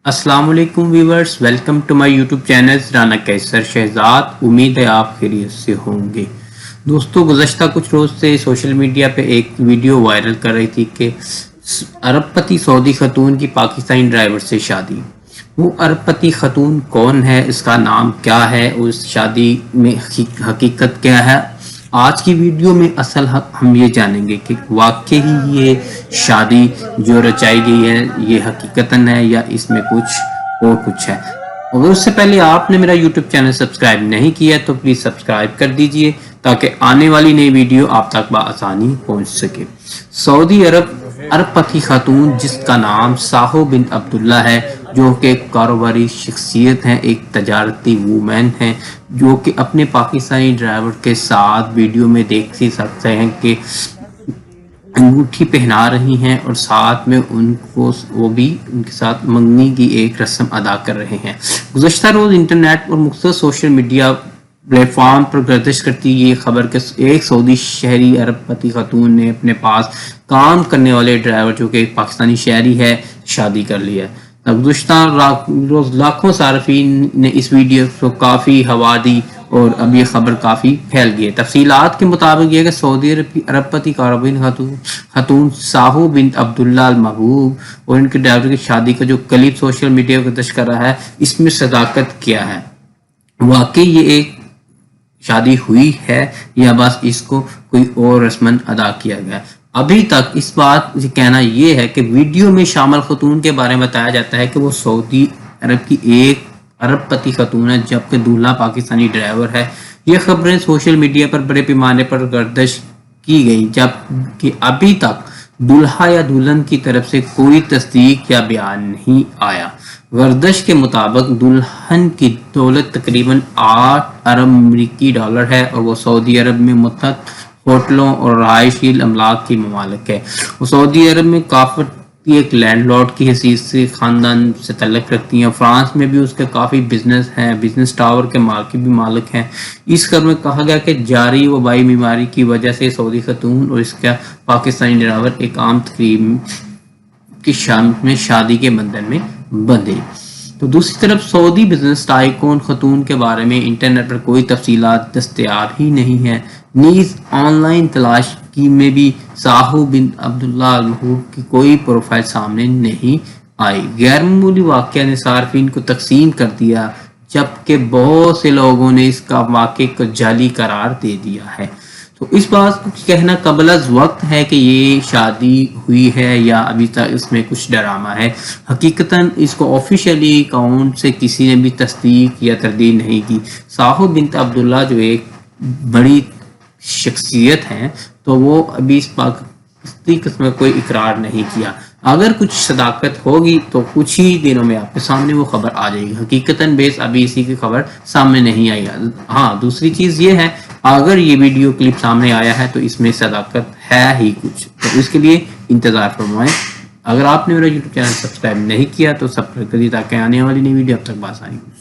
अस्सलाम वालेकुम viewers, welcome to my YouTube channel Rana Qaiser Shahzad. उम्मीद है आप खैरियत से होंगे। दोस्तों, गुज़श्ता कुछ रोज़ से सोशल मीडिया पे एक वीडियो वायरल कर रही थी कि अरबपति सऊदी खतून की पाकिस्तानी ड्राइवर से शादी। वो अरबपति खतून कौन है, इसका नाम क्या है, उस शादी में हकीकत क्या है। आज की वीडियो में असल हम ये जानेंगे कि वाकई ही ये शादी जो रचाई गई है ये हकीकतन है या इसमें कुछ और कुछ है। अगर उससे पहले आपने मेरा यूट्यूब चैनल सब्सक्राइब नहीं किया तो प्लीज़ सब्सक्राइब कर दीजिए ताकि आने वाली नई वीडियो आप तक बआसानी पहुंच सके। सऊदी अरबपति खातून जिसका नाम साहो बिन अब्दुल्ला है, जो कि कारोबारी शख्सियत हैं, एक तजारती वूमेन हैं, जो कि अपने पाकिस्तानी ड्राइवर के साथ वीडियो में देख ही सकते हैं कि अंगूठी पहना रही हैं और साथ में उनको वो भी उनके साथ मंगनी की एक रस्म अदा कर रहे हैं। गुज़श्ता रोज़ इंटरनेट और मुख्तलिफ सोशल मीडिया प्लेटफॉर्म पर गर्दिश करती ये खबर कि एक सऊदी शहरी अरबपति खातून ने अपने पास काम करने वाले ड्राइवर, जो कि एक पाकिस्तानी शहरी है, शादी कर लिया है। गुज़श्ता रोज़ लाखों सार्फिन ने इस वीडियो को काफ़ी हवा दी और अब ये खबर काफ़ी फैल गई है। तफसीलात के मुताबिक ये कि सऊदी अरबपति कारोबारी खातून साहो बिन अब्दुल्ला अल महबूब और इनके ड्राइवर की शादी का जो क्लिप सोशल मीडिया पर गर्दिश कर रहा है, इसमें सदाकत क्या है, वाकई ये एक शादी हुई है या बस इसको कोई और रस्मन अदा किया गया। अभी तक इस बात कहना यह है कि वीडियो में शामिल खतून के बारे में बताया जाता है कि वो सऊदी अरब की एक अरबपति खतून है, जबकि दूल्हा पाकिस्तानी ड्राइवर है। ये खबरें सोशल मीडिया पर बड़े पैमाने पर गर्दिश की गई, जबकि अभी तक दुल्हा या दुल्हन की तरफ से कोई तस्दीक या बयान नहीं आया। गर्दिश के मुताबिक दुल्हन की दौलत तकरीबन 8 अरब अमरीकी डॉलर है और वो सऊदी अरब में मुतअद्दिद होटलों और रहायशी अमलाक की मालिक है। वो सऊदी अरब में काफी एक लैंडलॉर्ड की हैसियत से खानदान से तल्लुक़ रखती हैं। फ्रांस में भी उसके काफ़ी बिजनेस हैं, बिजनेस टावर के मालिक भी मालिक हैं। इस खबर में कहा गया कि जारी वबाई बीमारी की वजह से सऊदी खतून और इसका पाकिस्तानी ड्राइवर एक आम तकरीब की शाम में शादी के बंधन में बंधे। तो दूसरी तरफ सऊदी बिजनेस टाइकून खतून के बारे में इंटरनेट पर कोई तफसीलात दस्तयाब ही नहीं है। नीज ऑनलाइन तलाश की में भी साहो बिन अब्दुल्ला अल महबूब की कोई प्रोफाइल सामने नहीं आई। गैर मामूली वाक़या ने सार्फिन को तकसीम कर दिया, जबकि बहुत से लोगों ने इसका वाक़े को जाली करार दे दिया है। तो इस बात को कहना कबल वक्त है कि ये शादी हुई है या अभी तक इसमें कुछ डरामा है। हकीकतन इसको ऑफिशियली अकाउंट से किसी ने भी तस्दीक या तरदीद नहीं की। साहो बिन अब्दुल्ला जो एक बड़ी शख्सियत हैं, तो वो अभी इस तस्दीक में कोई इकरार नहीं किया। अगर कुछ सदाकत होगी तो कुछ ही दिनों में आपके सामने वो खबर आ जाएगी। हकीकतन बेस अभी इसी की खबर सामने नहीं आई। हाँ, दूसरी चीज़ ये है, अगर ये वीडियो क्लिप सामने आया है तो इसमें सदाकत है ही कुछ, तो इसके लिए इंतज़ार फरमाएं। अगर आपने मेरा यूट्यूब चैनल सब्सक्राइब नहीं किया तो सब्सक्राइब करिए ताकि आने वाली नई वीडियो अब तक बात आएगी।